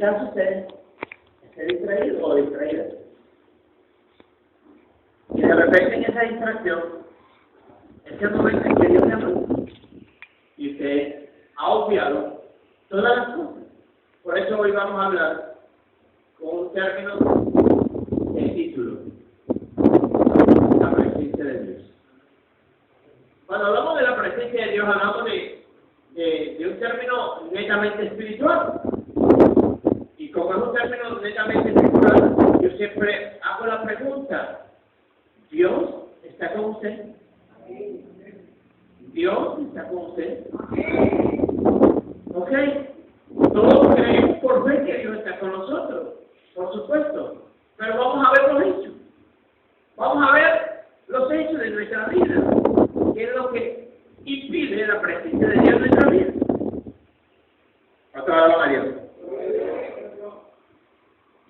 quizás usted esté distraído o distraída. Y de repente en esa distracción, es el momento en que Dios le habla. Y usted ha obviado todas las cosas. Por eso hoy vamos a hablar con un término, el título, la presencia de Dios. Cuando hablamos de la presencia de Dios, hablamos de un término netamente espiritual. Y como es un término netamente espiritual, yo siempre hago la pregunta, ¿Dios está con usted? ¿Dios está con usted? ¿Ok? Todos creemos por fe que Dios está con nosotros, por supuesto. Pero vamos a ver los hechos. Vamos a ver los hechos de nuestra vida. ¿Qué es lo que impide la presencia de Dios en nuestra vida? ¿Cuánto alaban a Dios?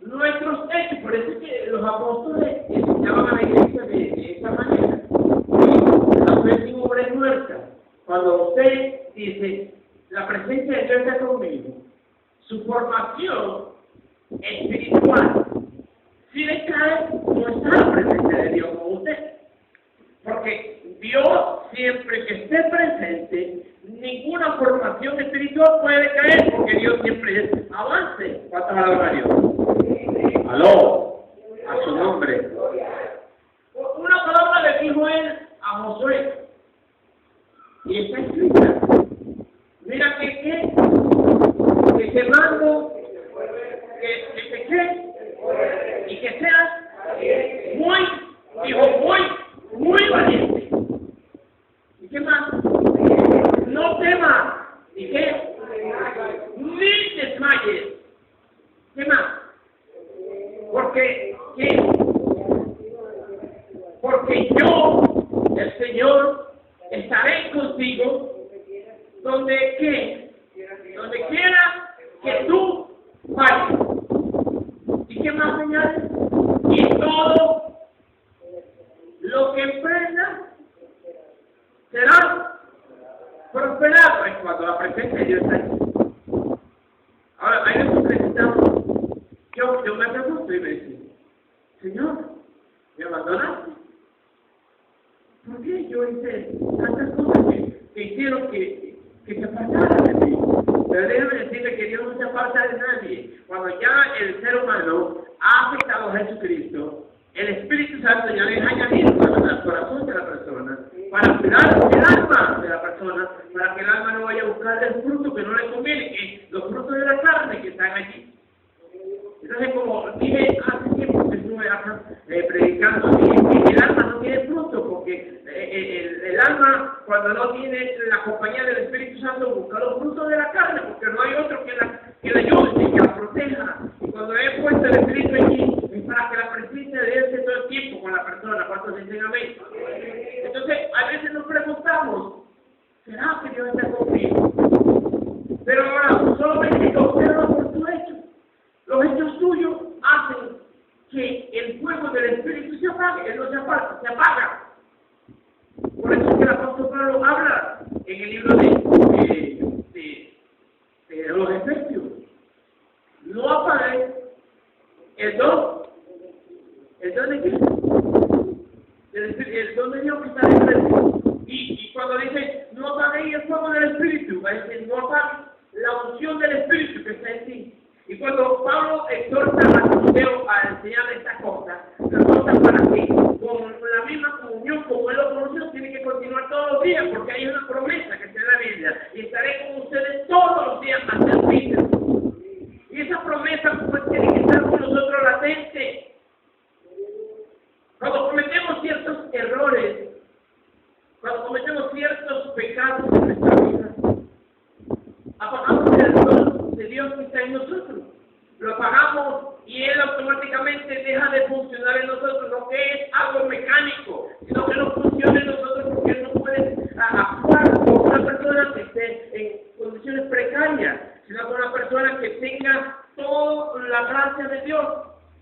Nuestros hechos, por eso es que los apóstoles enseñaban a la iglesia de esta manera. La fe sin obra es muerta. Cuando usted dice, la presencia de Dios está conmigo, su formación espiritual, si le cae, no está la presencia de Dios con usted. Porque Dios, siempre que esté presente, ninguna formación espiritual puede caer, porque Dios siempre es avance. ¿Cuántas alaban a Dios? ¡Aló! A su nombre. Una palabra le dijo él a Josué, y está escrita. Mira que te mando, que te quede, y que seas muy valiente. ¿Y qué más? No temas. ¿Y qué? Ni desmayes. ¿Qué más? Porque yo, el Señor, estaré contigo donde quiera que tú vayas. ¿Y qué más añade? Y todo lo que emprendas será prosperado en cuanto a la presencia de Dios está aquí. Ahora, hay que preguntamos. Yo me pregunto y me dice, Señor, ¿me abandonaste? ¿Por qué yo hice tantas cosas que hicieron que se apartaran de mí? Pero déjame decirle que Dios no se aparta de nadie. Cuando ya el ser humano ha aceptado a Jesucristo, el Espíritu Santo ya le ha añadido al corazón de la persona para cuidar el alma de la persona, para que el alma no vaya a buscar el fruto que no le conviene, que los frutos de la carne que están allí. Entonces, como dije hace tiempo que estuve acá predicando, dije que el alma no tiene fruto, porque el alma, cuando no tiene la compañía del Espíritu Santo, busca los frutos de la carne, porque no hay otro que la ayude, que la proteja. Y cuando he puesto el Espíritu allí, es para que la presencia de Él esté todo el tiempo con la persona. ¿Cuántos dicen amén? Entonces, a veces nos preguntamos, ¿será que Dios está conmigo? Pero ahora, solamente observa por tu hecho. Los hechos tuyos hacen que el fuego del Espíritu se apague, él no se aparta, se apaga. Por eso es que el apóstol Pablo habla en el libro de los Efesios. No apagues el don de Dios. El don de Dios que está dentro de ti. Y cuando dice, no apaguéis el fuego del Espíritu, va a decir, no apagues la unción del Espíritu que está en ti. Y cuando Pablo exhorta a Timoteo a enseñar estas cosas, lo exhorta para que con la misma comunión como él lo conoció, tiene que continuar todos los días, porque hay una promesa que está en la Biblia, y estaré con ustedes todos los días hasta el fin. Y esa promesa pues tiene que estar con nosotros latente. Cuando cometemos ciertos errores, cuando cometemos ciertos pecados en nuestra vida, apagamos el don de Dios que está en nosotros. Lo apagamos y Él automáticamente deja de funcionar en nosotros, no que es algo mecánico, sino que no funciona en nosotros porque Él no puede actuar como una persona que esté en condiciones precarias, sino como una persona que tenga toda la gracia de Dios.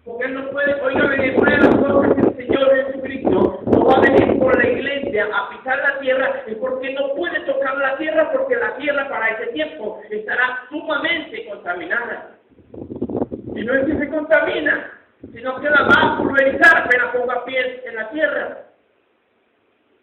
Porque Él no puede, oiga, una de las cosas que el Señor Jesucristo no va a venir por la iglesia a pisar la tierra, es porque no puede tocar la tierra, porque la tierra para ese tiempo estará sumamente contaminada. Y no es que se contamina, sino que la va a pulverizar apenas ponga pies en la tierra.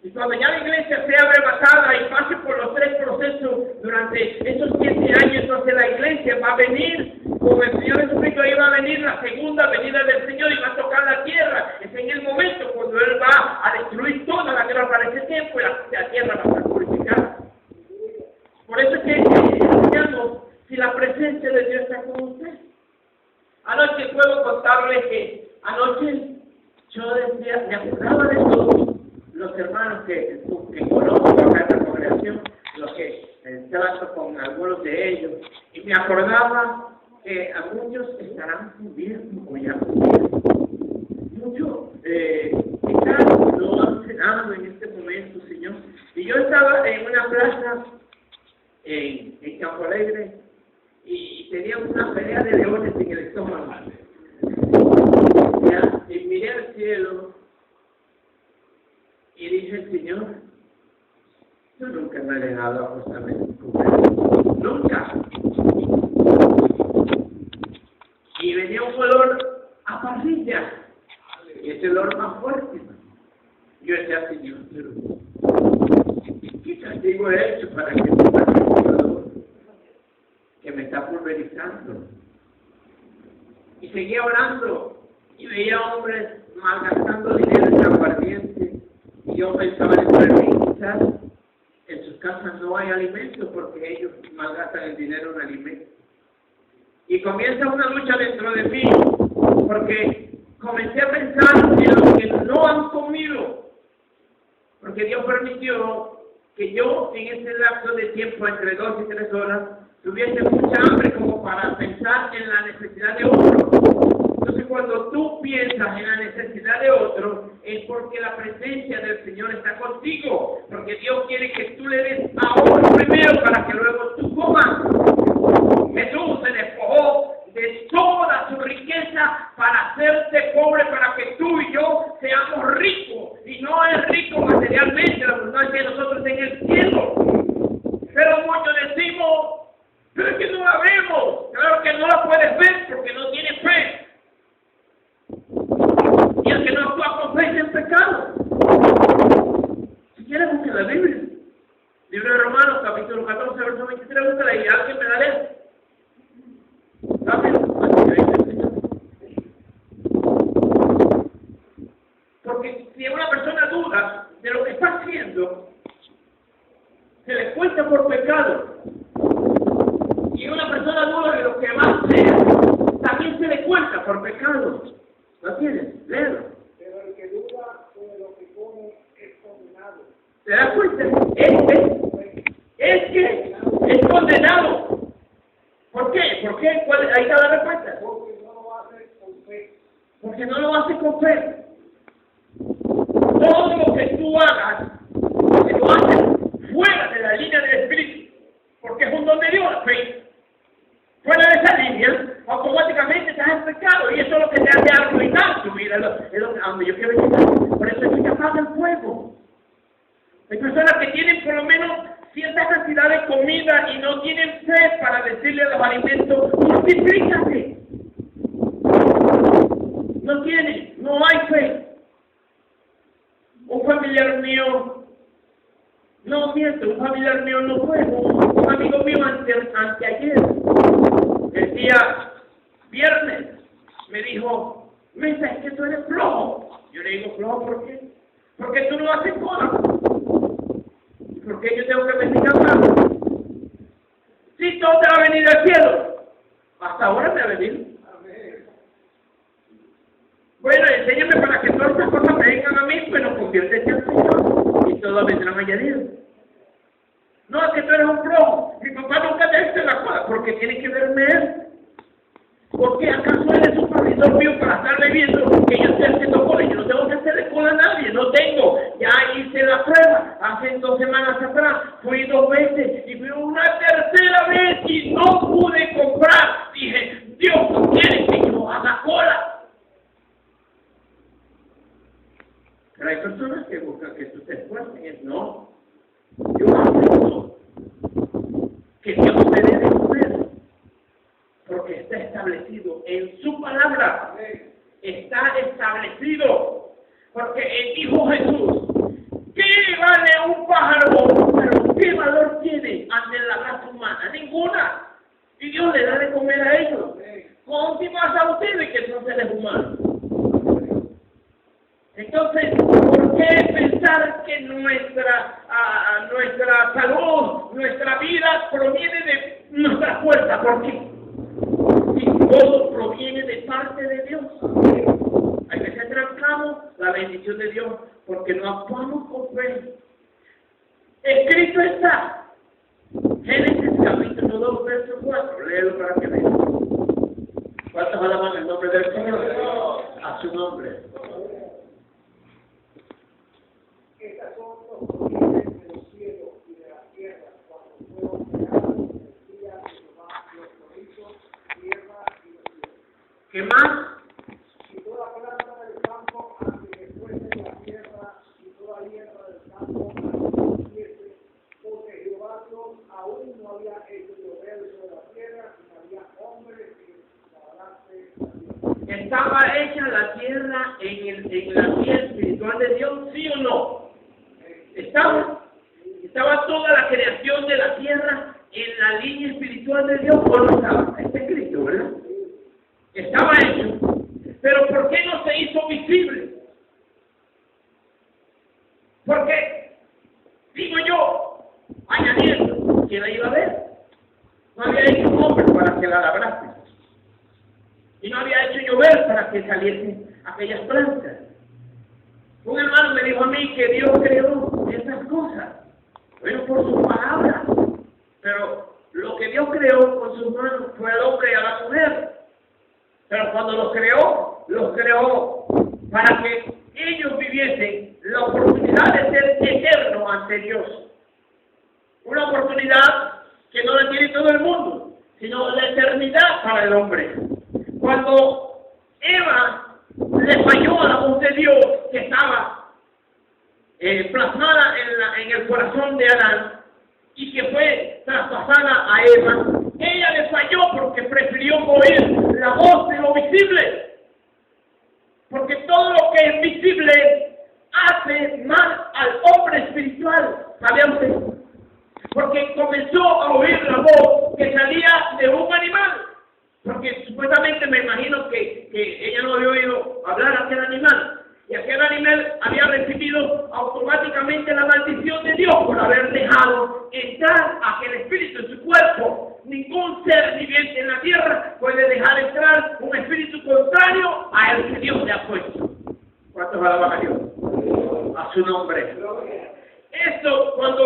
Y cuando ya la iglesia sea arrebatada y pase por los 3 procesos durante esos 7 años, entonces la iglesia va a venir con el Señor Jesucristo, ahí va a venir la segunda venida del Señor y va a tocar la tierra. Es en el momento cuando Él va a destruir toda la tierra para ese tiempo y la tierra va a estar purificada. Por eso es que digamos, si la presencia de Dios está con usted. Anoche puedo contarles que anoche yo decía, me acordaba de todos los hermanos que conozco acá en la congregación, los que trato con algunos de ellos, y me acordaba que a muchos estarán cubiertos o ya cubiertos. Muchos quizás no han cenado en este momento, Señor. Y yo estaba en una plaza en Campo Alegre y tenía una pelea de leones en el estómago. Ya, y miré al cielo y dije, Señor, yo nunca me he dejado justamente comer. Nunca. Y venía un olor a parrilla. Y ese olor más fuerte. Yo decía, Señor, pero ¿qué castigo he hecho para que me pase este olor que me está pulverizando? Y seguía orando y veía hombres malgastando dinero en aguardiente. Y yo pensaba dentro de mí, quizás en sus casas no hay alimentos porque ellos malgastan el dinero en alimentos. Y comienza una lucha dentro de mí porque comencé a pensar en los que no han comido. Porque Dios permitió que yo en ese lapso de tiempo entre 2 y 3 horas tuviese mucha hambre como para pensar en la necesidad de otro. Entonces cuando tú piensas en la necesidad de otro es porque la presencia del Señor está contigo, porque Dios quiere que tú le des a otro primero para que luego tú comas. Jesús se despojó de toda su riqueza para hacerte pobre, para que tú y yo seamos ricos. Y no es rico materialmente, la verdad es que nosotros en el cielo. Pero muchos decimos, pero es que no la vemos. Claro que no la puedes ver porque no tienes fe. Y el que no actúa con fe es en pecado. Si quieres, busca la Biblia. Libro de Romanos, capítulo 14, verso 23, búscala y alguien me la lee. Porque si una persona duda de lo que está haciendo, se le cuenta por pecado. Y una persona duda de lo que va a hacer, también se le cuenta por pecado. ¿Lo tienes? Léelo. Pero el que duda de lo que come es condenado. ¿Te das cuenta? Es que es condenado. ¿Por qué? ¿Por qué? Ahí está la respuesta. Porque no lo hace con fe. Porque no lo hace con fe. Todo lo que tú hagas, que lo haces fuera de la línea del Espíritu, porque es un don de Dios, la fe. Fuera de esa línea, automáticamente estás en pecado y eso es lo que te hace arruinar tu vida. Es lo que yo quiero decir. Por eso es que te apaga el fuego. Hay personas que tienen por lo menos cierta cantidad de comida y no tienen fe para decirle a los alimentos, multiplícate. No tienen, no hay fe. Un familiar mío, no miento, un familiar mío no fue, un amigo mío anteayer, el día viernes, me dijo, Mesa, es que tú eres flojo. Yo le digo, ¿flojo por qué? Porque tú no haces cosas. ¿Por qué yo tengo que venir acá? Si todo te va a venir del cielo. Hasta ahora me ha venido. Bueno, enséñame para que todas estas cosas me vengan a mí, pero conviértete al Señor y todo vendrá añadido. No, es que tú eres un flojo. Mi papá nunca te hizo la cosa, porque tiene que verme él. ¿Por qué acaso eres un pastor mío para estarle viendo que yo estoy haciendo cola? Yo no tengo que hacerle cola a nadie, no tengo. Ya hice la prueba hace 2 semanas atrás, fui 2 veces y fui una tercera vez y no pude comprar. Dije, Dios no quiere que yo haga cola. Pero hay personas que buscan que tú te esfuerces. No, yo acepto que Dios me dé de comer, porque está establecido en su palabra. Está establecido. Porque él dijo Jesús, ¿qué vale un pájaro o un pájaro? ¿Qué valor tiene ante la raza humana? Ninguna. Y Dios le da de comer a ellos. ¿Cómo más a ustedes que son seres humanos? Entonces, ¿por qué pensar que nuestra salud, nuestra vida proviene de nuestra fuerza? ¿Por qué? Si todo proviene de parte de Dios. Hay que ser trancamos la bendición de Dios porque no actuamos con fe. Escrito está. Génesis capítulo 2, verso 4. Léelo para que vean. ¿Cuántos alaban el nombre del Señor? A su nombre. Estas son los orígenes de los cielos y de la tierra cuando fueron creados en el día de Jehová, los hizo tierra y los cielos. ¿Qué más? Y toda planta del campo antes que fuese de la tierra, y toda hierba del campo antes que naciese, porque Jehová Dios aún no había hecho llover sobre la tierra, y no había hombre que labrase la tierra. ¿Estaba hecha la tierra en la vida espiritual de Dios, sí o no? ¿Estaba toda la creación de la tierra en la línea espiritual de Dios o no estaba? Está escrito, ¿verdad? Estaba hecho. Pero ¿por qué no se hizo visible? Porque, digo yo, añadiendo, ¿quién la iba a ver? No había hecho un hombre para que la labrase. Y no había hecho llover para que saliesen aquellas plantas. Un hermano me dijo a mí que Dios creó esas cosas. Bueno, por sus palabras. Pero lo que Dios creó con sus manos fue al hombre y a la mujer. Pero cuando los creó para que ellos viviesen la oportunidad de ser eterno ante Dios. Una oportunidad que no la tiene todo el mundo, sino la eternidad para el hombre. Cuando Eva le falló a la voz de Dios que estaba plasmada en el corazón de Adán y que fue traspasada a Eva, ella le falló porque prefirió oír la voz de lo visible. Porque todo lo que es visible hace mal al hombre espiritual. ¿Sabía usted? Porque comenzó a oír la voz que salía de un animal. Porque supuestamente me imagino que ella no había oído hablar a aquel animal. Y aquel animal había recibido automáticamente la maldición de Dios por haber dejado entrar aquel espíritu en su cuerpo. Ningún ser viviente en la tierra puede dejar entrar un espíritu contrario a el que Dios le ha puesto. ¿Cuántos alaban a Dios? A su nombre. Esto cuando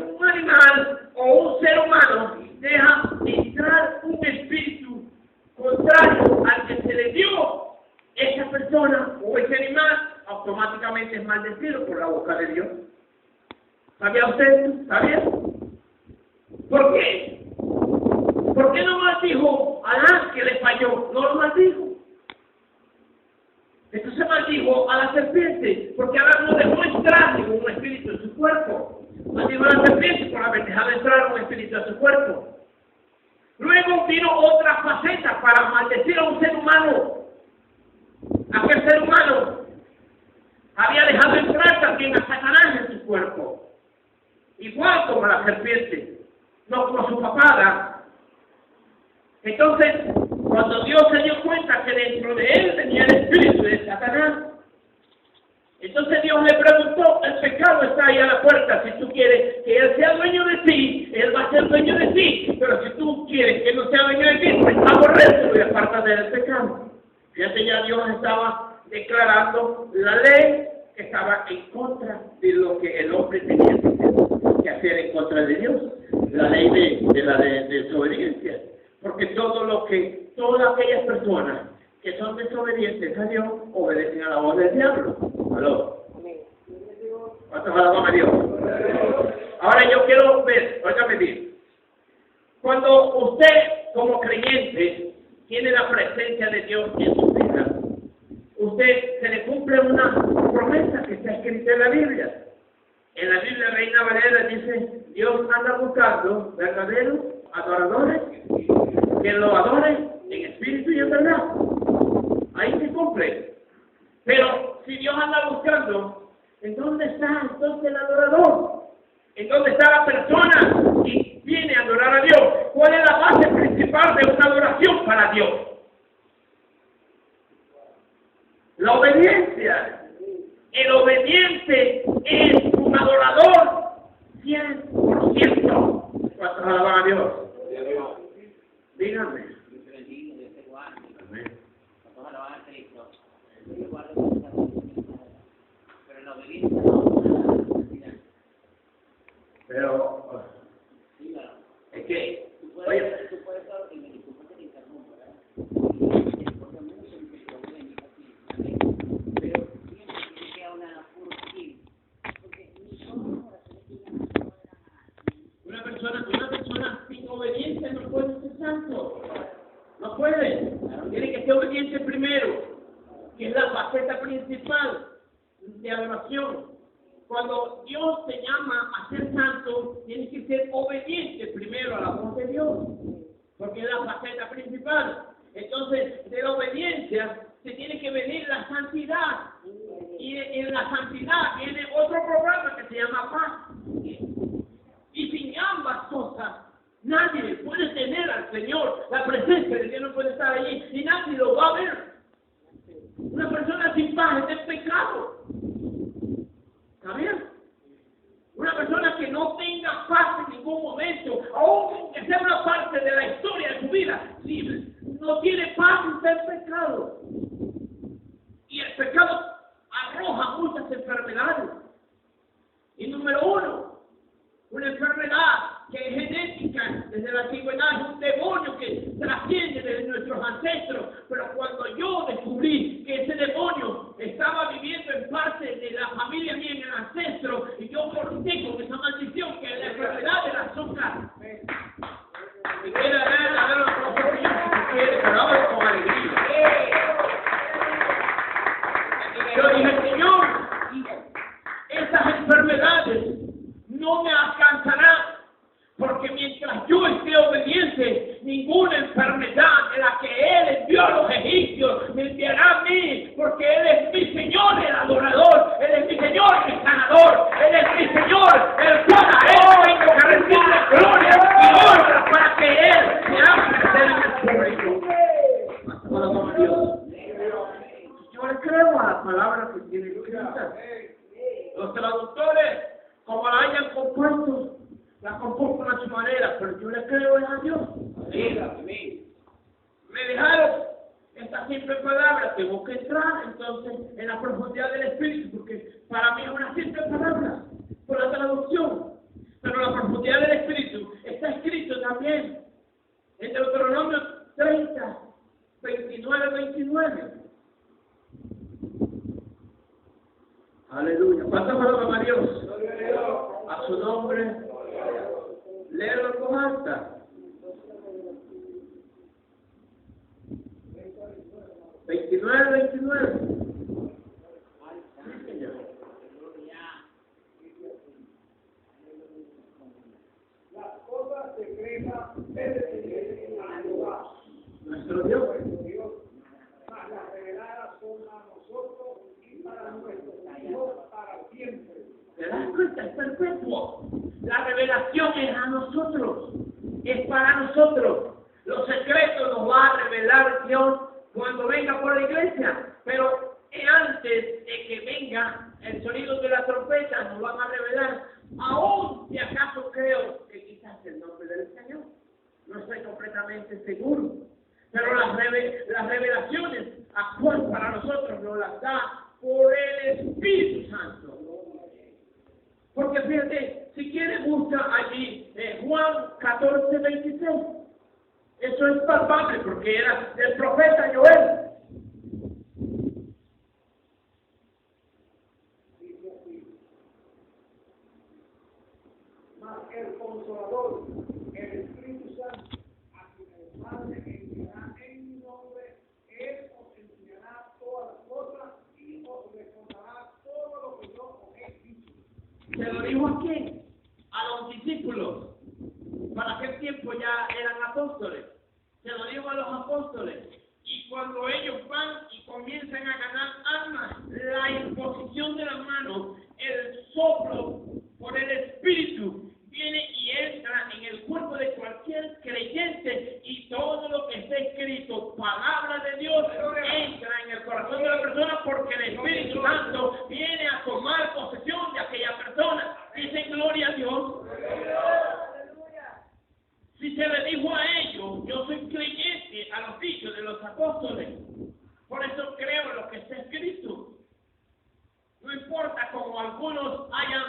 un animal o un ser humano deja entrar un espíritu contrario al que se le dio, esa persona o ese animal automáticamente es maldecido por la boca de Dios. ¿Sabía usted? ¿Sabía? ¿Por qué? ¿Por qué no maldijo a Adán que le falló? No lo maldijo. Entonces maldijo a la serpiente, porque Adán no dejó entrar ningún espíritu en su cuerpo. Maldijo a la serpiente por haber dejado entrar un espíritu a su cuerpo. Luego vino otra faceta para maldecir a un ser humano. Aquel ser humano había dejado entrar también a Satanás en su cuerpo. Igual como la serpiente, no como su papada. Entonces, cuando Dios se dio cuenta que dentro de él tenía el espíritu de Satanás, entonces Dios le preguntó, el pecado está ahí a la puerta, si tú quieres que él sea dueño de ti, él va a ser dueño de ti, pero si tú quieres que no sea dueño de ti, pues aborrécelo y apártate del pecado. Fíjate, ya Dios estaba declarando la ley que estaba en contra de lo que el hombre tenía que hacer en contra de Dios, la ley de la desobediencia. Porque todas aquellas personas que son desobedientes a Dios obedecen a la voz del diablo. ¿Aló? ¿Cuántos alaban a Dios? Ahora yo quiero ver, óigame bien. Cuando usted como creyente tiene la presencia de Dios en su vida, usted se le cumple una promesa que está escrita en la Biblia. En la Biblia Reina Valera dice, Dios anda buscando verdaderos adoradores quien lo adore en espíritu y en verdad. Ahí se cumple. Pero si Dios anda buscando, ¿en dónde está entonces el adorador? ¿En dónde está la persona que viene a adorar a Dios? ¿Cuál es la base principal de una adoración para Dios? La obediencia. El obediente es un adorador 100%. ¿Cuántos alaban a Dios? Díganme. Amén. Pero es que, oye, una persona sin obediencia no puede ser santo. No puede. Tiene que ser obediente primero, que es la faceta principal de adoración. Cuando Dios te llama a ser santo, tienes que ser obediente primero a la voz de Dios, porque es la faceta principal. Entonces, de la obediencia se tiene que venir la santidad. Y en la santidad viene otro programa que se llama paz. Y sin ambas cosas, nadie puede tener al Señor. La presencia de Dios no puede estar allí y nadie lo va a ver. Una persona sin paz es de pecado. ¿Está bien? Una persona que no tenga paz en ningún momento, aunque sea una parte de la historia de su vida, si no tiene paz, está en pecado. Y el pecado arroja muchas enfermedades. Y número uno, una enfermedad que es genética desde la antigüedad, es un demonio que trasciende desde nuestros ancestros. Pero cuando yo descubrí que ese demonio estaba viviendo en parte de la familia mía, en el ancestro, y yo corté con esa maldición que es la enfermedad del azúcar. Si quiere dar los ojos, si quiere, pero ahora con alegría. Yo dije, Señor, esas enfermedades no me alcanzarán, porque mientras yo esté obediente, ninguna enfermedad de la que Él envió a los egipcios me enviará a mí, porque Él es mi Señor, el adorador, Él es mi Señor, el sanador, Él es mi Señor, el cual a Él tengo que rendirle gloria y honra para que Él me haga crecer en el pueblo. Yo le creo a las palabras que tiene escritas. Los traductores, como la hayan compuesto, la compuso a su manera, pero yo le creo a Dios. Me dejaron esta simple palabra, tengo que entrar entonces en la profundidad del Espíritu, porque para mí es una simple palabra, por la traducción. Pero la profundidad del Espíritu está escrito también en Deuteronomio 30, 29, 29. Aleluya. ¿Cuántas alaban a Dios? A su nombre. Léelo en voz alta. 29, 29. Sí, Señor. Las cosas secretas pertenecen a Jehová, Nuestro Dios. mas las reveladas son a nosotros y para nuestros hijos para siempre. ¿Te das cuenta? Es perpetuo. La revelación es a nosotros. Es para nosotros. Los secretos nos va a revelar Dios cuando venga por la iglesia. Pero antes de que venga el sonido de la trompeta, nos van a revelar. Aún si acaso creo que quizás el nombre del Señor. No estoy completamente seguro. Pero las revelaciones actuales para nosotros nos las da por el Espíritu Santo. Porque fíjate, si quiere busca allí Juan 14, 26. Eso es palpable porque era del profeta Joel. Dice así: mas el Consolador, el Espíritu Santo, a quien el Padre enviará en mi nombre, Él os enseñará todas las cosas y os recordará todo lo que yo os he dicho. ¿Se lo dijo a quién? A los discípulos. Para aquel tiempo ya eran apóstoles. Se lo dijo a los apóstoles. Y cuando ellos van y comienzan a ganar almas, la imposición de las manos, el soplo por el Espíritu, viene y entra en el cuerpo de cualquier creyente y todo lo que está escrito, palabra de Dios, entra en el corazón de la persona porque el Espíritu Santo viene a tomar posesión de aquella persona. Dicen gloria a Dios. Si se le dijo a ellos, yo soy creyente a los dichos de los apóstoles, por eso creo en lo que está escrito. No importa como algunos hayan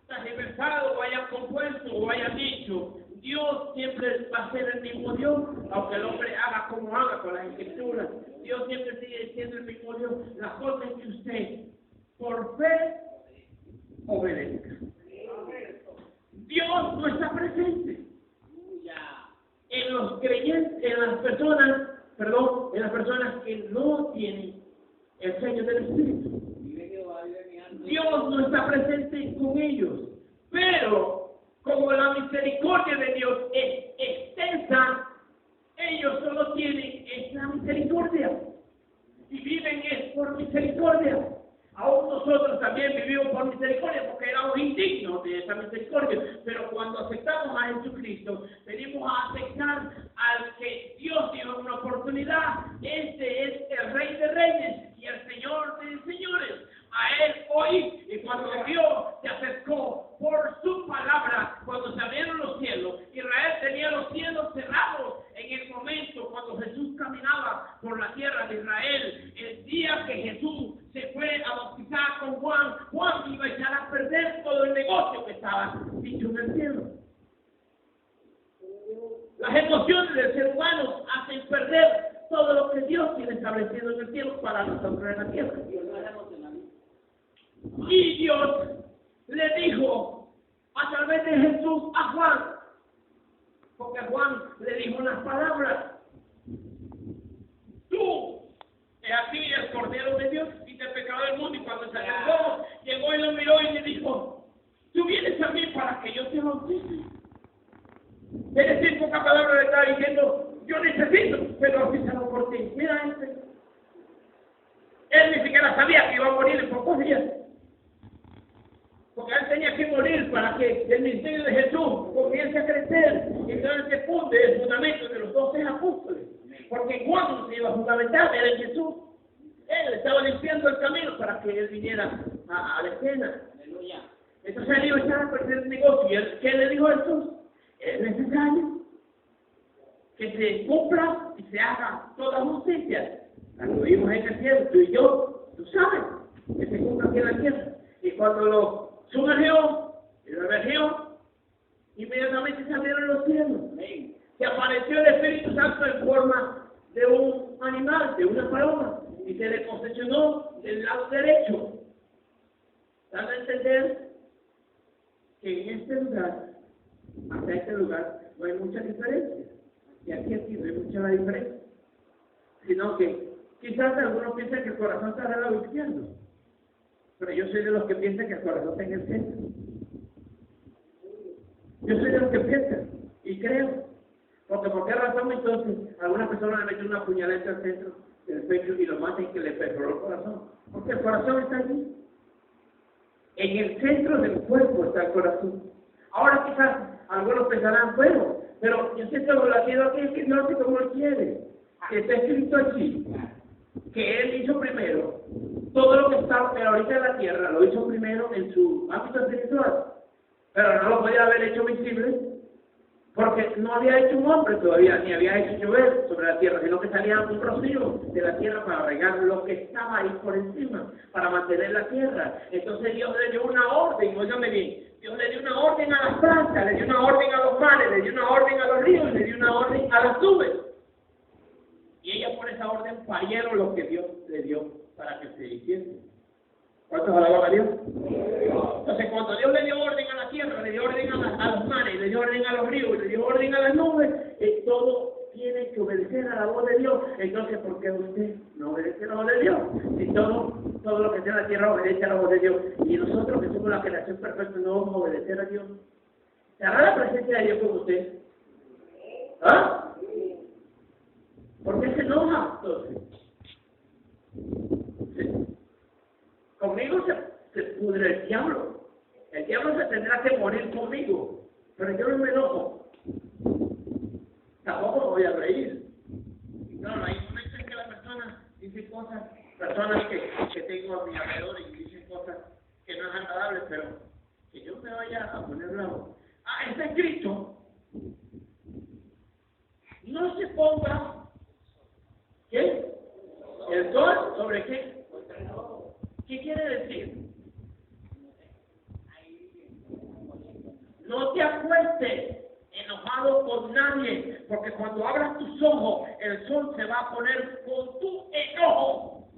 tergiversado o hayan compuesto o hayan dicho, Dios siempre va a ser el mismo Dios, aunque el hombre haga como haga con las escrituras. Dios siempre sigue siendo el mismo Dios. La cosa es que usted, por fe, obedezca. Dios no está presente en los creyentes, en las personas que no tienen el sello del Espíritu. Dios no está presente con ellos, pero como la misericordia de Dios es extensa, ellos solo tienen esa misericordia y viven es por misericordia. Aún nosotros también vivimos por misericordia porque éramos indignos de esa misericordia, pero cuando aceptamos a Jesucristo, venimos a aceptar al que Dios dio una oportunidad. Este es el Rey de Reyes y el Señor de Señores. A Él hoy, y cuando Dios se acercó por su palabra, cuando se abrieron los cielos, Israel tenía los cielos cerrados en el momento cuando Jesús caminaba por la tierra de Israel. El día que Jesús se fue a bautizar con Juan, Juan iba a echar a perder todo el negocio que estaba dicho en el cielo. Las emociones del ser humano hacen perder todo lo que Dios tiene establecido en el cielo para nosotros en la tierra. Y Dios le dijo a través de Jesús a Juan, porque Juan le dijo unas palabras: tú, he aquí el Cordero de Dios, quita el pecado del mundo. Y cuando se acercó, llegó y lo miró y le dijo: tú vienes a mí para que yo te bautice. Es decir, poca palabra le está diciendo: yo necesito ser bautizado por ti. Mira él ni siquiera sabía que iba a morir en pocos días, porque él tenía que morir para que el ministerio de Jesús comience a crecer. Y entonces se funde el fundamento de los 12 apóstoles, porque Juan se iba a fundamentar, era en Jesús. Él estaba limpiando el camino para que él viniera a la escena. Entonces él iba a echar a perder el negocio. ¿Y él, qué le dijo a Jesús? Es necesario que se cumpla y se haga toda justicia. Lo vimos en el cielo, tú y yo, tú sabes, que se cumpla aquí en la tierra. Y cuando lo sumergió y lo emergió, inmediatamente se abrieron los cielos. Se apareció el Espíritu Santo en forma de un animal, de una paloma, y se le posesionó del lado derecho, dando a entender que en este lugar, hasta este lugar, no hay mucha diferencia. Y aquí no hay mucha diferencia. Sino que quizás algunos piensan que el corazón está del lado izquierdo, pero yo soy de los que piensan que el corazón está en el centro. Yo soy de los que piensan y creo. Porque ¿por qué razón entonces algunas personas le meten una puñalada al centro del pecho y lo matan y que le perforó el corazón? Porque el corazón está allí. En el centro del cuerpo está el corazón. Ahora quizás algunos pensarán, bueno, pero yo siento lo latido aquí, es que Dios hace como Él quiere. Que está escrito aquí, que Él hizo primero todo lo que está ahorita en la tierra, lo hizo primero en su ámbito espiritual, pero no lo podía haber hecho visible, porque no había hecho un hombre todavía, ni había hecho llover sobre la tierra, sino que salía un rocío de la tierra para regar lo que estaba ahí por encima, para mantener la tierra. Entonces Dios le dio una orden, óigame bien, Dios le dio una orden a las plantas, le dio una orden a los mares, le dio una orden a los ríos, le dio una orden a las nubes. Y ellas por esa orden parieron lo que Dios le dio para que se hiciese. ¿Cuántos alaban a Dios? Entonces, cuando Dios le dio orden a la tierra, le dio orden a los mares, le dio orden a los ríos, le dio orden a las nubes, todo tiene que obedecer a la voz de Dios. Entonces, ¿por qué usted no obedece a la voz de Dios? Si todo lo que sea en la tierra obedece a la voz de Dios, y nosotros que somos la creación perfecta no vamos a obedecer a Dios, ¿se hará la presencia de Dios con usted? ¿Ah? diablo. El diablo se tendrá que morir conmigo, pero yo no me enojo. Tampoco me voy a reír. Y claro, hay momentos en que la persona dice cosas, personas que tengo a mi alrededor y dicen cosas que no es agradables, pero que yo me vaya a poner bravo. Ah, está escrito. No se ponga, ¿qué? ¿El sol sobre qué? ¿Qué quiere decir? No te acuestes enojado con nadie, porque cuando abras tus ojos, el sol se va a poner con tu enojo.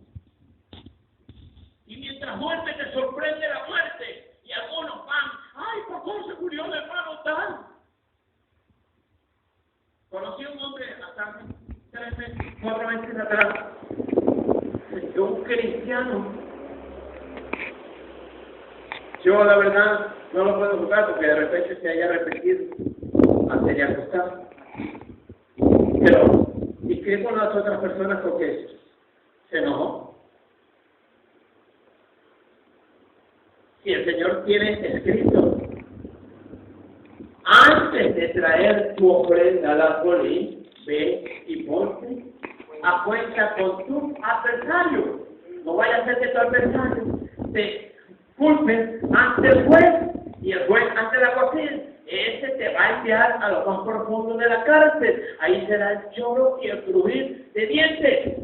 Y mientras duermes te sorprende la muerte. Y algunos van, ay, pastor, se murió el hermano tal. Conocí a un hombre hasta 3 meses, 4 meses atrás, un cristiano. Yo la verdad no lo puedo juzgar porque de repente se haya arrepentido antes de acostar. Pero, ¿y qué con las otras personas? Porque se enojó. Si el Señor tiene escrito, antes de traer tu ofrenda al alfolí, ve y ponte a cuenta con tu adversario. No vaya a ser que tu adversario te culpe ante el juez y el juez ante la alguacil. Ese te va a enviar a lo más profundo de la cárcel. Ahí será el lloro y el crujir de dientes.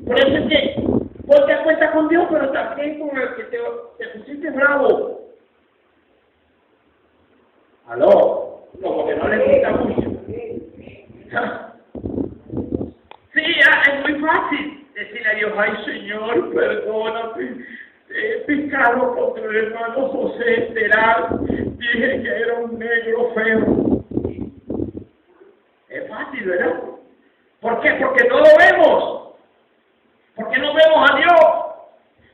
Por eso es que ponte a cuenta con Dios, pero también con el que te pusiste bravo. Aló, como que no le gusta mucho. Sí, es muy fácil decirle a Dios, ay Señor, perdóname, he pecado contra el hermano José Teral, dije que era un negro feo. Es fácil, ¿verdad? ¿Por qué? Porque no lo vemos. Porque no vemos a Dios.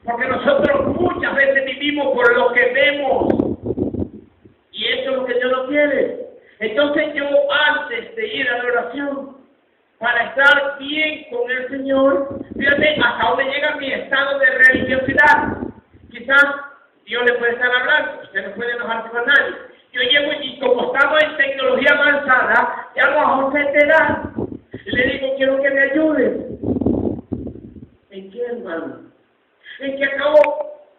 Porque nosotros muchas veces vivimos por lo que vemos. Y eso es lo que Dios no quiere. Entonces yo, antes de ir a la oración, para estar bien con el Señor, fíjate hasta dónde llega mi estado de religiosidad. Quizás Dios le puede estar hablando, usted no puede enojarse con nadie. Yo llego y como estamos en tecnología avanzada, llamo a José Terán y le digo, quiero que me ayude. ¿En qué, hermano? En que acabo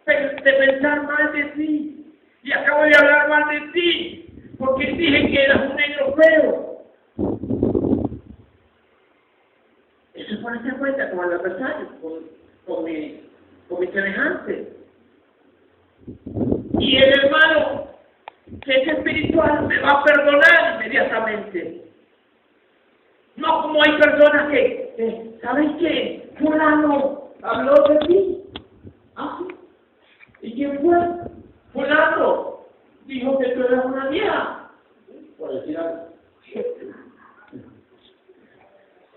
de pensar mal de ti y acabo de hablar mal de ti porque dije que eras un negro feo. Eso es ponerse cuenta con el adversario, con mi semejante. Y el hermano que es espiritual me va a perdonar inmediatamente. No como hay personas que ¿sabes qué? Fulano habló de ti. ¿Ah, sí? ¿Y quién fue? Fulano dijo que tú eras una vieja. Por decir algo.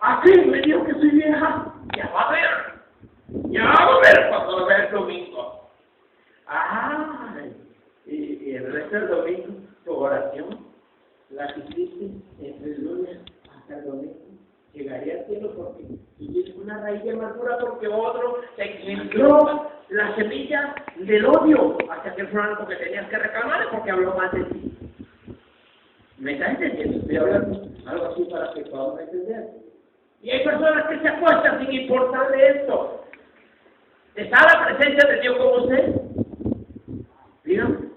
Así me dijo que soy vieja. Ya va a ver cuando lo vea el domingo. Y el resto del domingo, tu oración, la que hiciste entre el lunes hasta el domingo, llegaría al cielo porque tienes una raíz de amargura porque otro te engendró la semilla del odio hacia aquel fulano porque tenías que reclamarle porque habló mal de ti. ¿Me estás entendiendo? Estoy hablando algo así para que podamos entender. Y hay personas que se acuestan sin importarle esto. ¿Está la presencia de Dios con usted? Dígame.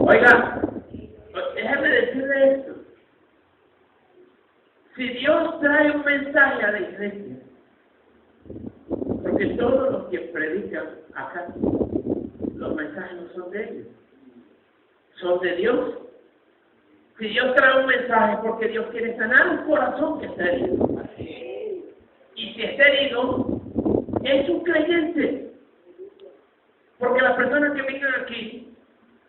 Oiga, déjame decirle esto. Si Dios trae un mensaje a la iglesia, porque todos los que predican acá, los mensajes no son de ellos, son de Dios. Si Dios trae un mensaje, porque Dios quiere sanar un corazón que está herido. Y si está herido, es un creyente. Porque las personas que vienen aquí,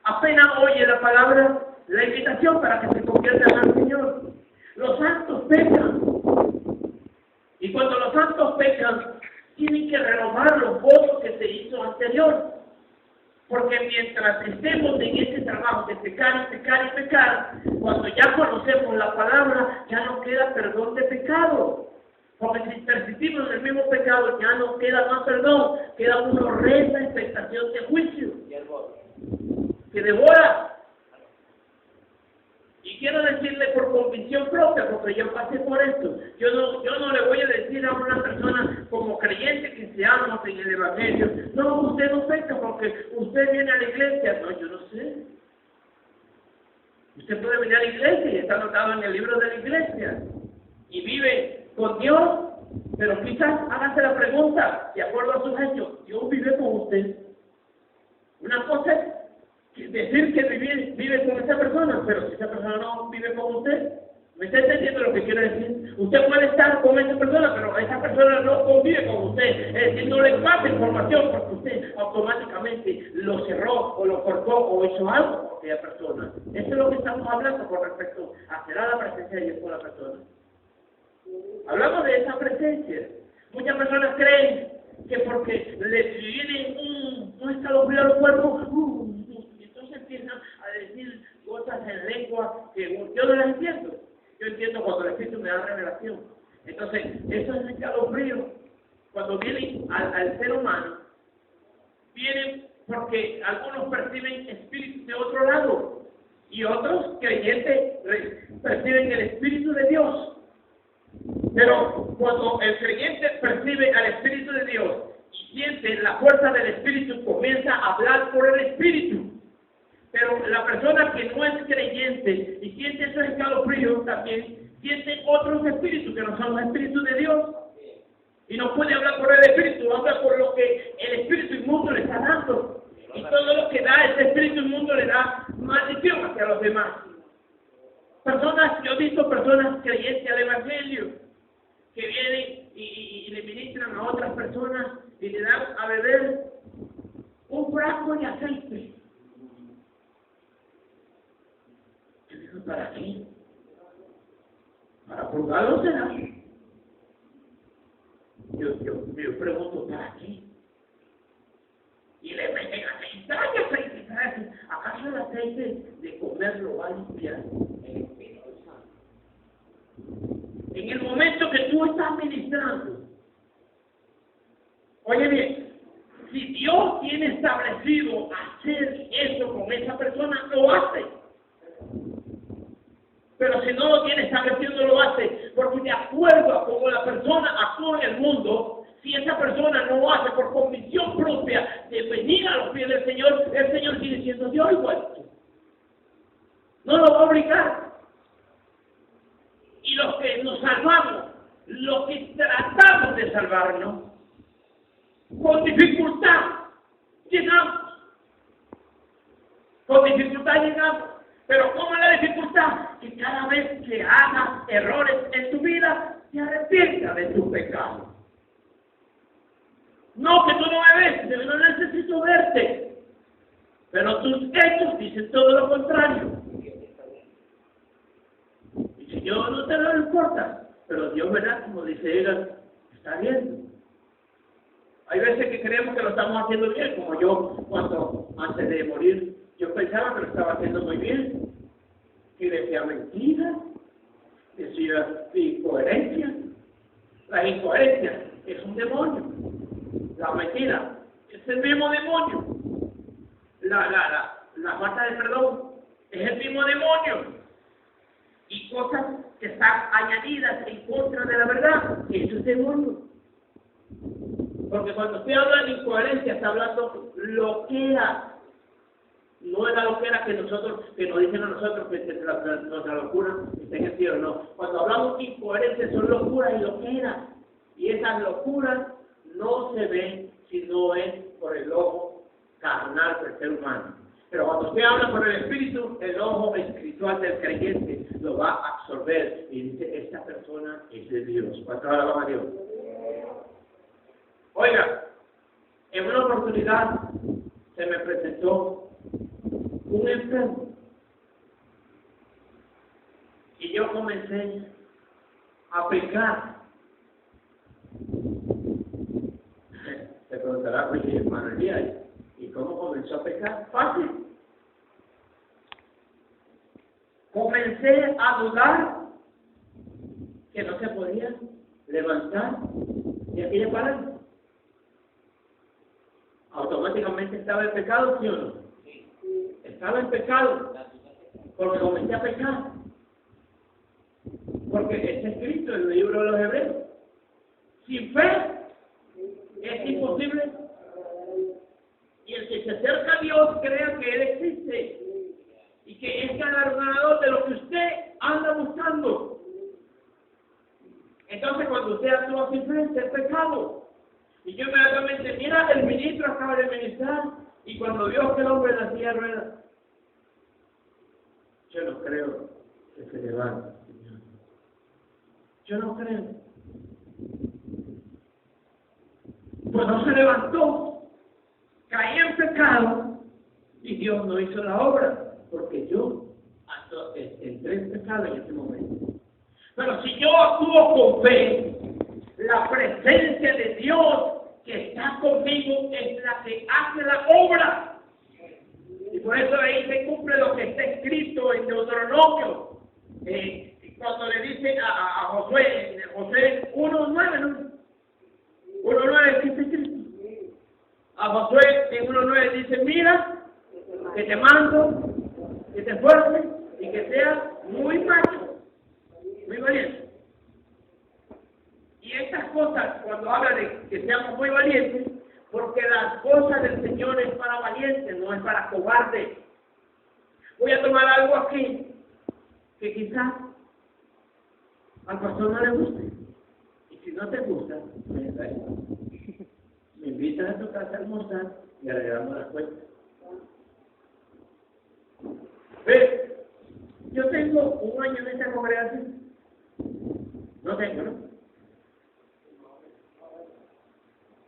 apenas oye la palabra, la invitación para que se conviertan al Señor. Los santos pecan. Y cuando los santos pecan, tienen que renovar los votos que se hizo anterior. Porque mientras estemos en ese trabajo de pecar y pecar y pecar, cuando ya conocemos la palabra, ya no queda perdón de pecado. Porque si persistimos en el mismo pecado, ya no queda más perdón, queda una horrenda expectación de juicio que devora. Y quiero decirle por convicción propia, porque yo pasé por esto. Yo no le voy a decir a una persona como creyente cristiano en el Evangelio, no, usted no peca porque usted viene a la iglesia. No, yo no sé. Usted puede venir a la iglesia y está anotado en el libro de la iglesia. Y vive con Dios, pero quizás hágase la pregunta, de acuerdo a sus hechos, ¿Dios vive con usted? Una cosa es decir que vive con esa persona, pero si esa persona no vive con usted, ¿me está entendiendo lo que quiero decir? Usted puede estar con esa persona, pero esa persona no convive con usted, es decir, no le pasa información porque usted automáticamente lo cerró o lo cortó o hizo algo con aquella persona. Eso es lo que estamos hablando con respecto a será la presencia de Dios con la persona. Hablamos de esa presencia. Muchas personas creen que porque les viene un escalofrío al cuerpo, entonces empiezan a decir cosas en lengua que yo no las entiendo. Yo entiendo cuando el Espíritu me da revelación. Entonces, eso es el escalofrío. Cuando vienen al ser humano, vienen porque algunos perciben espíritus de otro lado y otros creyentes perciben el Espíritu de Dios. Pero cuando el creyente percibe al Espíritu de Dios y siente la fuerza del Espíritu, comienza a hablar por el Espíritu. Pero la persona que no es creyente y siente esos escalofríos también siente otros espíritus que no son los espíritus de Dios. Y no puede hablar por el Espíritu, habla por lo que el Espíritu inmundo le está dando. Y todo lo que da ese Espíritu inmundo le da maldición hacia los demás. Yo he visto personas creyentes al Evangelio que vienen y le ministran a otras personas y le dan a beber un frasco de aceite. Yo digo, ¿para qué? ¿Para purgarlo será? Yo pregunto, ¿para qué? Y le meten aceite. ¡Ay, aceite! ¿Acaso el aceite de comer lo va a limpiar? En el momento que tú estás ministrando, oye bien, si Dios tiene establecido hacer eso con esa persona, lo hace. Pero si no lo tiene establecido, no lo hace, porque de acuerdo a cómo la persona actúa en el mundo, si esa persona no lo hace por convicción propia de venir a los pies del Señor, el Señor sigue siendo Dios igual. No lo va a obligar. Y los que nos salvamos, los que tratamos de salvarnos, con dificultad llegamos. Con dificultad llegamos. Pero ¿cómo es la dificultad? Que cada vez que hagas errores en tu vida, te arrepientas de tu pecado. No, que tú no me ves, yo no necesito verte. Pero tus hechos dicen todo lo contrario. Y si yo no te lo importa, pero Dios verá, como dice ella, está viendo. Hay veces que creemos que lo estamos haciendo bien, como yo cuando antes de morir, yo pensaba que lo estaba haciendo muy bien. Y decía mentiras, decía incoherencia. La incoherencia es un demonio. La mentira es el mismo demonio. La falta de perdón es el mismo demonio. Y cosas que están añadidas en contra de la verdad, eso es demonio. Porque cuando usted habla de incoherencia, está hablando loquera. No es la loquera que nos dicen a nosotros que nuestra locura está en el cielo, no. Cuando hablamos de incoherencia son locuras y loqueras. Y esas locuras no se ven si no es por el ojo carnal del ser humano. Pero cuando usted habla por el Espíritu, el ojo espiritual del creyente lo va a absorber y dice, esta persona es de Dios. ¿Cuánto alabamos a Dios? Oiga, en una oportunidad se me presentó un enfermo y yo comencé a pecar. Se preguntará, oye, hermano Elías, ¿y cómo comencé comenzó a pecar. Fácil. Comencé a dudar que no se podía levantar de aquella parálisis. Automáticamente estaba en pecado, ¿sí o no? Estaba en pecado porque comencé a pecar. Porque está escrito en el libro de los Hebreos. Sin fe es imposible. Y el que se acerca a Dios crea que Él existe y que es galardonador de lo que usted anda buscando. Entonces, cuando usted actúa sin fe, es pecado. Y yo inmediatamente, mira, el ministro acaba de ministrar y cuando vio que el hombre en la silla de ruedas, yo no creo que se levante, Señor. Yo no creo. Pues no se levantó, caí en pecado y Dios no hizo la obra, porque yo entré en pecado en ese momento. Pero si yo actúo con fe, la presencia de Dios que está conmigo es la que hace la obra. Y por eso ahí se cumple lo que está escrito en Deuteronomio. Cuando le dice a Josué, en Josué 1:9, ¿no? 1:9, ¿qué está escrito? A Josué en 1:9 dice, mira, que te mando, que te esfuerces y que seas muy macho, muy valiente. Y estas cosas, cuando habla de que seamos muy valientes, porque las cosas del Señor es para valientes, no es para cobardes. Voy a tomar algo aquí que quizás al pastor no le guste. Y si no te gusta, me invitas a tu casa a almorzar y arreglamos las cuentas. ¿Ves? Yo tengo un año en esta congregación. No tengo, ¿no?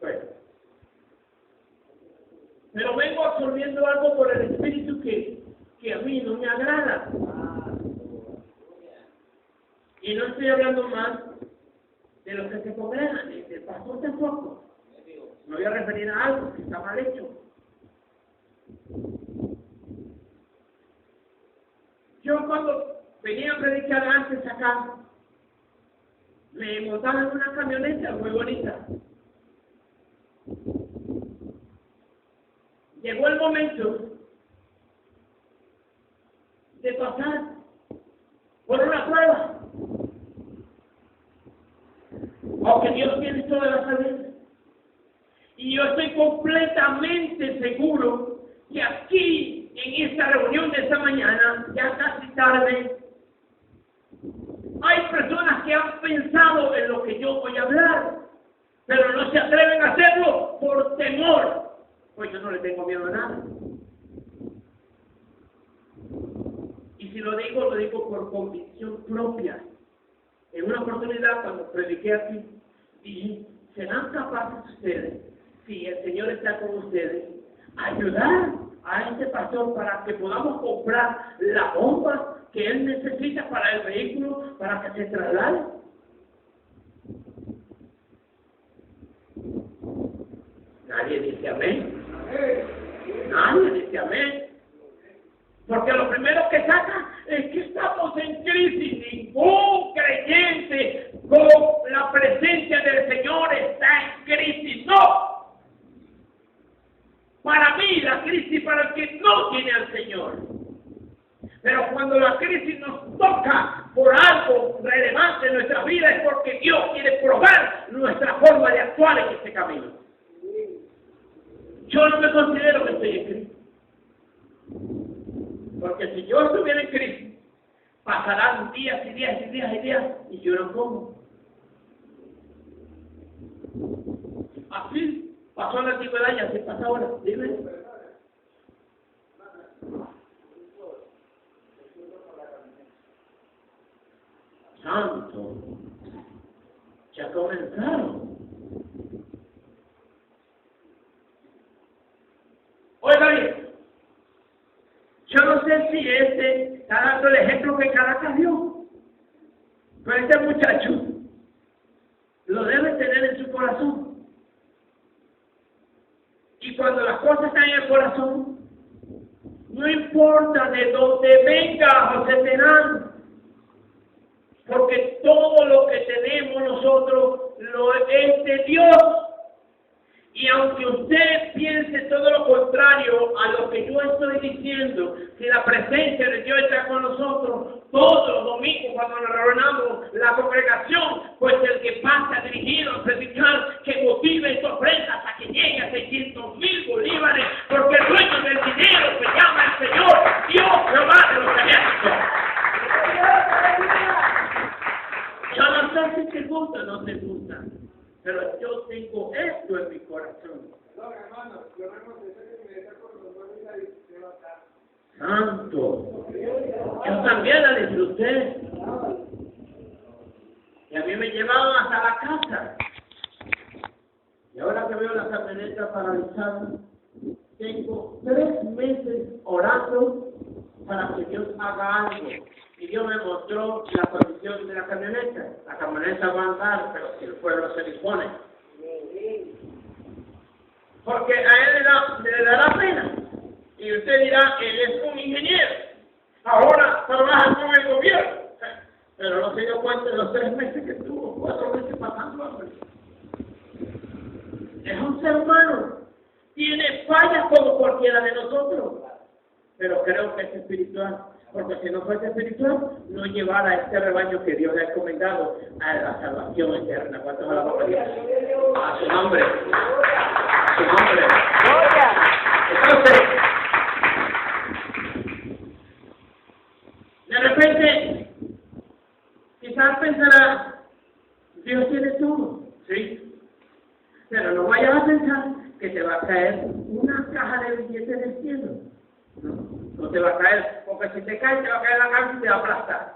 Bueno. Pero vengo absorbiendo algo por el Espíritu que a mí no me agrada. Y no estoy hablando más de los que se congregan, ni del pastor tampoco. Me voy a referir a algo que está mal hecho. Yo cuando venía a predicar antes acá, me montaba en una camioneta muy bonita. Llegó el momento de pasar por una prueba. Aunque Dios tiene toda la sabiduría. Y yo estoy completamente seguro que aquí, en esta reunión de esta mañana, ya casi tarde, hay personas que han pensado en lo que yo voy a hablar, pero no se atreven a hacerlo por temor, pues yo no le tengo miedo a nada. Y si lo digo por convicción propia. En una oportunidad, cuando prediqué aquí, dije, ¿serán capaces ustedes, si el Señor está con ustedes, ayudar a este pastor para que podamos comprar la bomba que él necesita para el vehículo, para que se traslade? Nadie dice amén. Nadie dice amén. Porque lo primero que saca es que estamos en crisis. Ningún creyente con la presencia del Señor está en crisis. No. Para mí la crisis para el que no tiene al Señor. Pero cuando la crisis nos toca por algo relevante en nuestra vida es porque Dios quiere probar nuestra forma de actuar en este camino. Yo no me considero que estoy en crisis. Porque si yo estuviera en crisis, pasarán días y días y días y días y yo no como. Así pasó en la antigüedad y así pasa ahora. Dime. Santo. Ya comenzaron. Oiga bien. Yo no sé si está dando el ejemplo que Caracas dio, pero este muchacho lo debe tener en su corazón. Y cuando las cosas están en el corazón. No importa de dónde venga José Terán, porque todo lo que tenemos nosotros lo es de Dios. Y aunque usted piense todo lo contrario a lo que yo estoy diciendo, si la presencia de Dios está con nosotros, todos los domingos cuando nos reunamos la congregación, pues el que pasa dirigido a predicar, que motive su ofrenda hasta que llegue a 600,000 bolívares, porque el dueño del dinero se llama el Señor, Dios Jehová de los ejércitos. Yo no sé si te gusta o no te gusta, pero yo tengo esto en mi corazón. No, hermano, yo reconocí que me está con los dos y se va a estar. Santo, yo también la disfruté. Y a mí me llevaban hasta la casa. Y ahora que veo la camioneta paralizada, tengo 3 meses orando para que Dios haga algo. Y Dios me mostró la condición de la camioneta. La camioneta va a andar, pero si el pueblo se dispone. Porque a él le dará pena. Y usted dirá, él es un ingeniero. Ahora trabaja con el gobierno. Pero no se dio cuenta de los 3 meses que estuvo, 4 meses pasando hambre. Es un ser humano. Tiene fallas como cualquiera de nosotros. Pero creo que es espiritual. Porque si no fuese espiritual, no llevara a este rebaño que Dios le ha encomendado a la salvación eterna. ¿Cuántos alabamos a Dios? A su nombre. A su nombre. Entonces, de repente, quizás pensará, Dios tiene todo, sí, pero no vayas a pensar que te va a caer una caja de billetes del cielo. No te va a caer, porque si te cae, te va a caer la cabeza y te va a aplastar.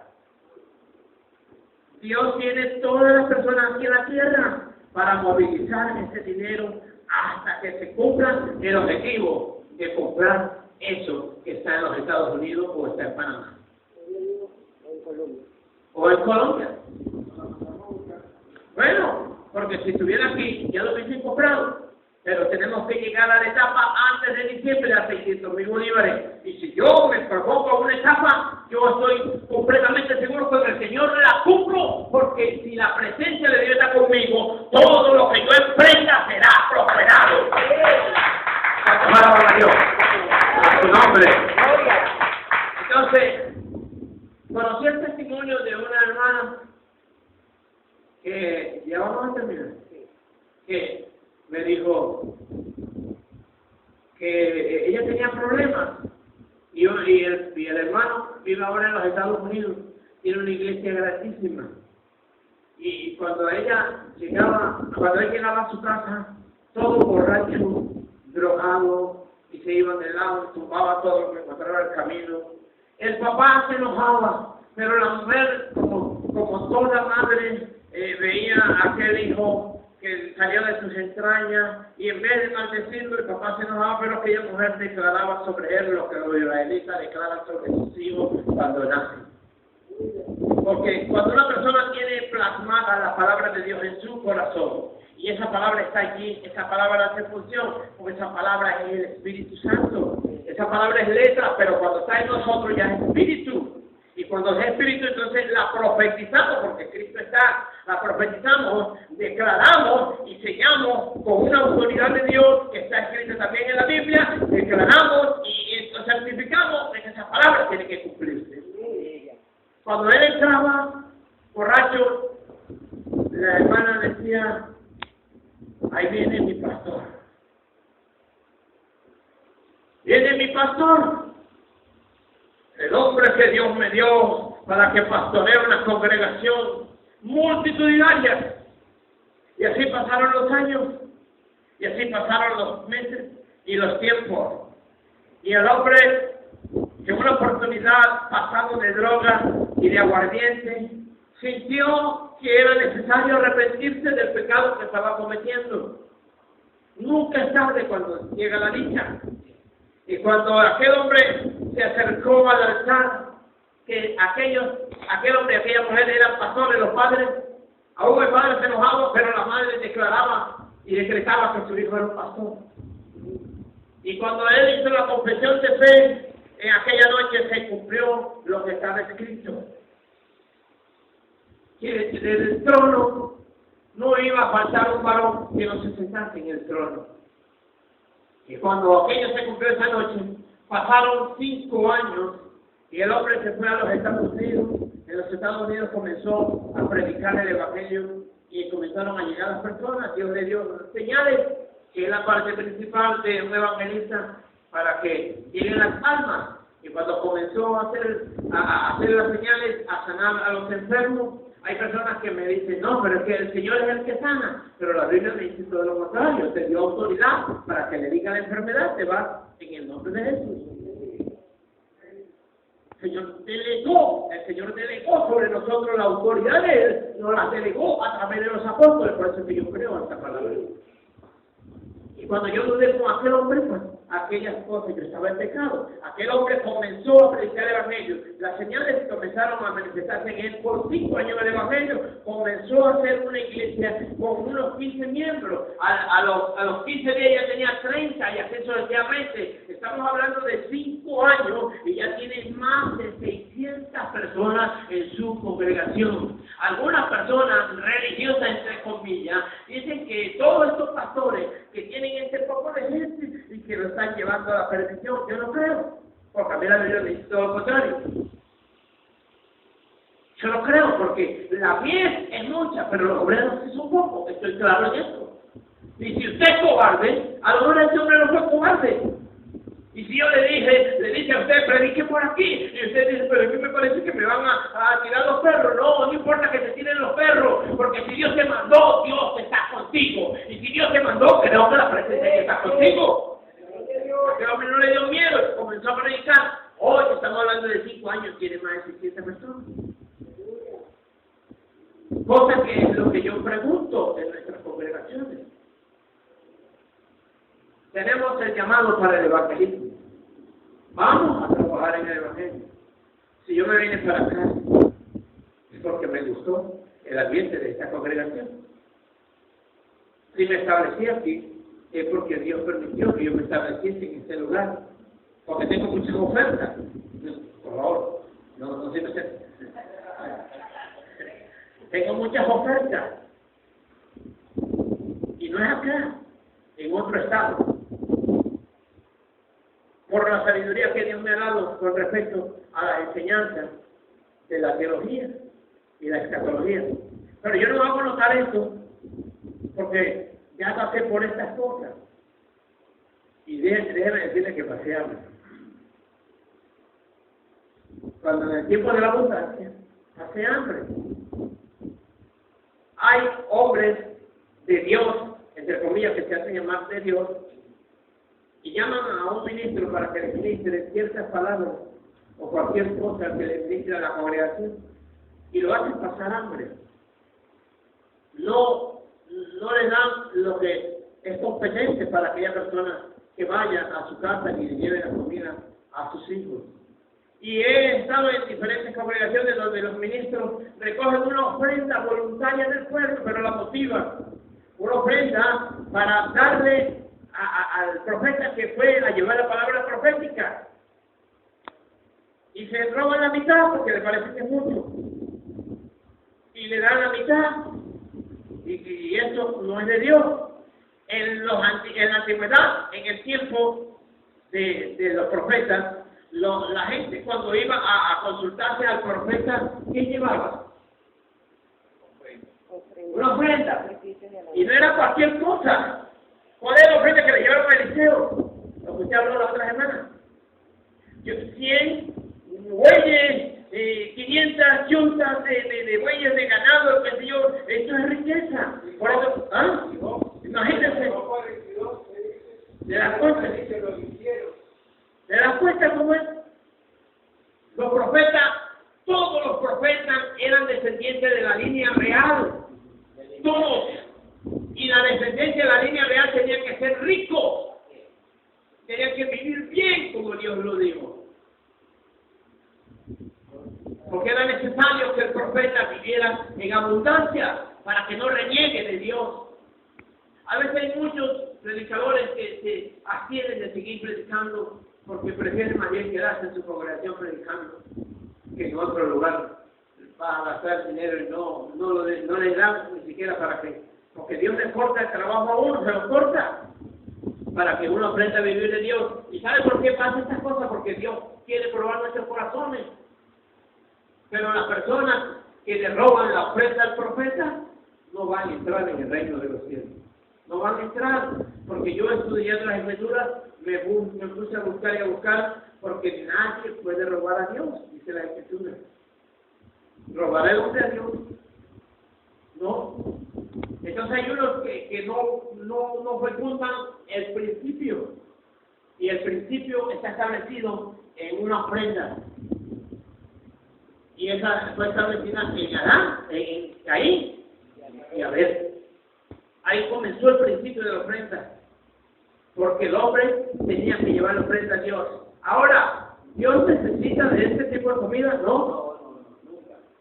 Dios tiene todas las personas aquí en la tierra para movilizar ese dinero hasta que se cumpla el objetivo de comprar eso que está en los Estados Unidos o está en Panamá. O en Colombia. Bueno, porque si estuviera aquí, ya lo hubiesen comprado. Pero tenemos que llegar a la etapa antes de diciembre a 600,000 bolívares. Y si yo me propongo una etapa, yo estoy completamente seguro que el Señor la cumplo, porque si la presencia de Dios está conmigo, todo lo que yo emprenda será prosperado. ¡Alabado a Dios! ¡A su nombre! Entonces, conocí el testimonio de una hermana que ya vamos a terminar, que me dijo que ella tenía problemas y el hermano vive ahora en los Estados Unidos, tiene una iglesia grandísima, y cuando ella llegaba a su casa, todo borracho, drogado, y se iban de lado, tumbaba todo lo que encontraba en el camino. El papá se enojaba, pero la mujer, como toda madre, veía a aquel hijo que salió de sus entrañas, y en vez de maldecirlo, el papá se enojaba, pero aquella mujer declaraba sobre él lo que los israelitas declaran sobre sus hijos cuando nacen. Porque cuando una persona tiene plasmada la palabra de Dios en su corazón, y esa palabra está allí, esa palabra hace función, porque esa palabra es el Espíritu Santo. Esa palabra es letra, pero cuando está en nosotros ya es Espíritu. Y cuando es Espíritu, entonces la profetizamos, porque Cristo está, la profetizamos, declaramos y sellamos con una autoridad de Dios que está escrita también en la Biblia, declaramos y certificamos que esa palabra tiene que cumplirse. Cuando él entraba borracho, la hermana decía, ahí viene mi pastor. Viene mi pastor. El hombre que Dios me dio para que pastoree una congregación multitudinaria. Y así pasaron los años, y así pasaron los meses y los tiempos. Y el hombre, en una oportunidad, pasado de droga y de aguardiente, sintió que era necesario arrepentirse del pecado que estaba cometiendo. Nunca es tarde cuando llega la dicha. Y cuando aquel hombre se acercó al altar, que aquel hombre y aquella mujer eran pastores, los padres, aún el padre se enojaba, pero la madre declaraba y decretaba que su hijo era un pastor. Y cuando él hizo la confesión de fe, en aquella noche se cumplió lo que estaba escrito. Que del trono no iba a faltar un varón que no se sentase en el trono. Y cuando aquello se cumplió esa noche, pasaron 5 años y el hombre se fue a los Estados Unidos. En los Estados Unidos comenzó a predicar el Evangelio y comenzaron a llegar las personas. Dios le dio señales, que es la parte principal de un evangelista, para que lleguen las almas. Y cuando comenzó a hacer las señales, a sanar a los enfermos, hay personas que me dicen, no, pero es que el Señor es el que sana. Pero la Biblia me dice todo lo contrario. Te dio autoridad para que le diga la enfermedad, te va en el nombre de Jesús. El Señor delegó sobre nosotros la autoridad de Él, nos la delegó a través de los apóstoles, por eso es que yo creo en esta palabra. Y cuando yo dudé con aquel hombre, pues aquellas cosas, yo estaba en pecado. Aquel hombre comenzó a predicar el Evangelio. Las señales comenzaron a manifestarse en él por 5 años del Evangelio. Comenzó a ser una iglesia con unos 15 miembros. A los 15 días ya tenía 30 y así sucesivamente. Estamos hablando de 5 años y ya tiene más de 600 personas en su congregación. Algunas personas religiosas, entre comillas, dicen que todos estos pastores que tienen este poco de gente y que lo están llevando a la perdición. Yo no creo, porque a mí la Biblia me dice todo lo contrario. Yo no creo, porque la miel es mucha, pero los obreros sí son pocos, estoy claro en eso. Y si usted es cobarde, a lo mejor ese hombre no fue cobarde. Y si yo le dije a usted, predique por aquí, y usted dice, pero a mí me parece que me van a tirar los perros. No importa que te tiren los perros, porque si Dios te mandó, Dios está contigo. Y si Dios te mandó, creo que la presencia que está contigo. Porque el hombre no le dio miedo, comenzó a predicar. Hoy estamos hablando de 5 años, tiene más de 600 personas. Cosa que es lo que yo pregunto en nuestras congregaciones. Tenemos el llamado para el evangelismo. Vamos a trabajar en el evangelio. Si yo me vine para acá, es porque me gustó el ambiente de esta congregación. Si me establecí aquí, es porque Dios permitió que yo me estableciese en este lugar. Porque tengo muchas ofertas. Por favor, no se me sé. Tengo muchas ofertas. Y no es acá, en otro estado. Por la sabiduría que Dios me ha dado con respecto a la enseñanza de la teología y la escatología. Pero yo no voy a notar eso, porque ya pasé por estas cosas. Y déjeme decirle que pasé hambre. Cuando en el tiempo de la abundancia, pasé hambre. Hay hombres de Dios, entre comillas, que se hacen llamar de Dios, y llaman a un ministro para que le ministre ciertas palabras o cualquier cosa que le ministre a la congregación, y lo hacen pasar hambre. No le dan lo que es competente para aquella persona que vaya a su casa y le lleve la comida a sus hijos. Y he estado en diferentes congregaciones donde los ministros recogen una ofrenda voluntaria del pueblo, pero la motivan. Una ofrenda para darle al profeta que fue a llevar la palabra profética. Y se roban la mitad porque le parece que es mucho. Y le dan la mitad. Y eso no es de Dios. En la antigüedad, en el tiempo de los profetas, la gente cuando iba a consultarse al profeta, ¿qué llevaba? Una ofrenda. Y no era cualquier cosa. ¿Cuál es la ofrenda que le llevaron a Eliseo? Lo que usted habló la otra semana. 100 bueyes, 500 yuntas de bueyes de ganado, qué sé yo. Esto es riqueza. Por eso, imagínense. ¿De las cuenta? ¿De las cuenta cómo es? Los profetas, todos los profetas eran descendientes de la línea real. Todos. Y la descendencia de la línea real tenía que ser rico. Tenía que vivir bien, como Dios lo dijo. Porque era necesario que el profeta viviera en abundancia para que no reniegue de Dios. A veces hay muchos predicadores que se abstienen de seguir predicando porque prefieren más bien quedarse en su congregación predicando que en otro lugar va a gastar dinero y no le dan ni siquiera para que, porque Dios le corta el trabajo a uno, se lo corta para que uno aprenda a vivir de Dios. ¿Y sabe por qué pasa estas cosas? Porque Dios quiere probar nuestros corazones. Pero las personas que le roban la ofrenda al profeta no van a entrar en el reino de los cielos. No van a entrar, porque yo estudiando las escrituras me puse a buscar y a buscar, porque nadie puede robar a Dios, dice la escritura. ¿Robará el hombre a Dios? No. Entonces hay unos que no fecundan el principio, y el principio está establecido en una ofrenda. Y esa fue establecida en Adán, en Caín y Abel. Ahí comenzó el principio de la ofrenda, porque el hombre tenía que llevar la ofrenda a Dios. Ahora, ¿Dios necesita de este tipo de comida? No.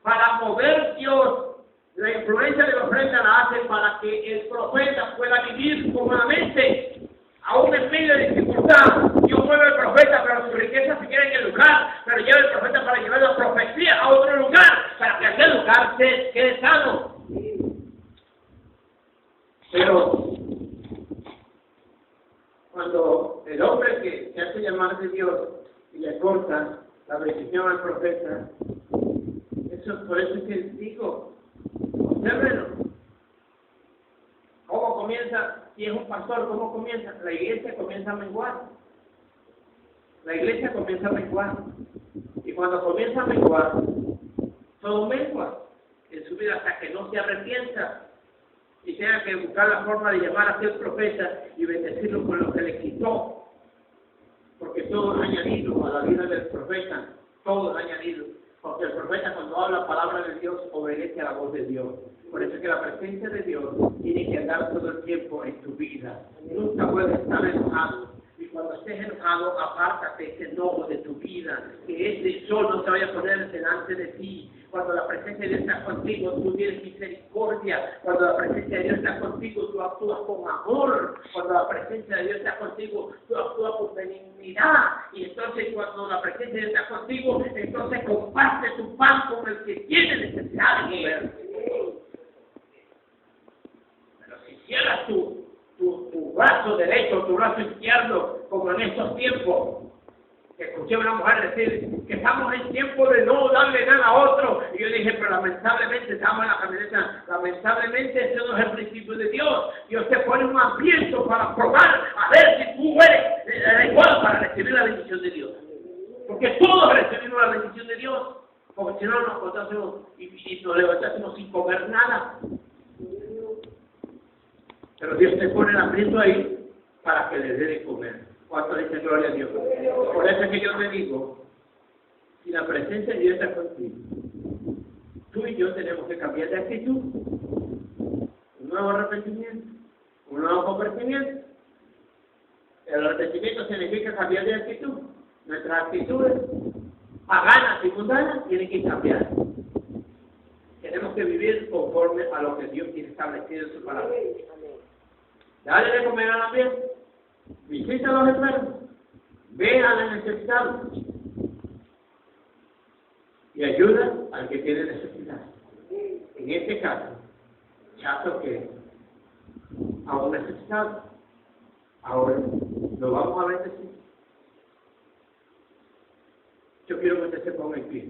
Para mover Dios, la influencia de la ofrenda la hace para que el profeta pueda vivir cómodamente. Aún en medio de dificultad, Dios mueve al profeta, pero su riqueza se queda en el lugar, pero lleva al profeta para llevar la profecía a otro lugar, para que aquel lugar se quede sano. Pero cuando el hombre que se hace llamar de Dios y le corta la bendición al profeta, por eso es que digo, obsérvenlo. ¿Cómo comienza? Si es un pastor, ¿cómo comienza? La iglesia comienza a menguar. La iglesia comienza a menguar. Y cuando comienza a menguar, todo mengua en su vida hasta que no se arrepienta y tenga que buscar la forma de llamar a aquel profeta y bendecirlo con lo que le quitó. Porque todo es añadido a la vida del profeta, todo es añadido. Porque el profeta, cuando habla palabra de Dios, obedece a la voz de Dios. Por eso es que la presencia de Dios tiene que andar todo el tiempo en tu vida. Nunca puedes estar enojado. Y cuando estés enojado, apártate ese enojo de tu vida. Que ese sol no se vaya a poner delante de ti. Cuando la presencia de Dios está contigo, tú tienes misericordia. Cuando la presencia de Dios está contigo, tú actúas con amor. Cuando la presencia de Dios está contigo, tú actúas con benignidad. Y entonces cuando la presencia de Dios está contigo, entonces comparte tu pan con el que tiene necesidad de comer. Pero si cierras tu brazo derecho, tu brazo izquierdo, como en estos tiempos, escuché a una mujer decir que estamos en tiempo de no darle nada a otro. Y yo dije, pero lamentablemente estamos en la camioneta. Lamentablemente ese no es el principio de Dios. Dios te pone un hambriento para probar a ver si tú eres adecuado para recibir la bendición de Dios. Porque todos recibimos la bendición de Dios. Porque si no nos acostásemos y nos levantásemos sin comer nada. Pero Dios te pone el hambriento ahí para que le dé de comer. ¿Cuánto dice gloria a Dios? Por eso es que yo te digo, si la presencia de Dios está contigo, tú y yo tenemos que cambiar de actitud. Un nuevo arrepentimiento, un nuevo convertimiento. El arrepentimiento significa cambiar de actitud. Nuestras actitudes paganas y mundanas tienen que cambiar. Tenemos que vivir conforme a lo que Dios tiene establecido en su palabra. Dale de comer a la piel. Visita a los enfermos, ve a los necesitados y ayuda al que tiene necesidad. En este caso, ya toqué a un necesitado. Ahora lo vamos a bendecir. Yo quiero que usted se ponga en pie.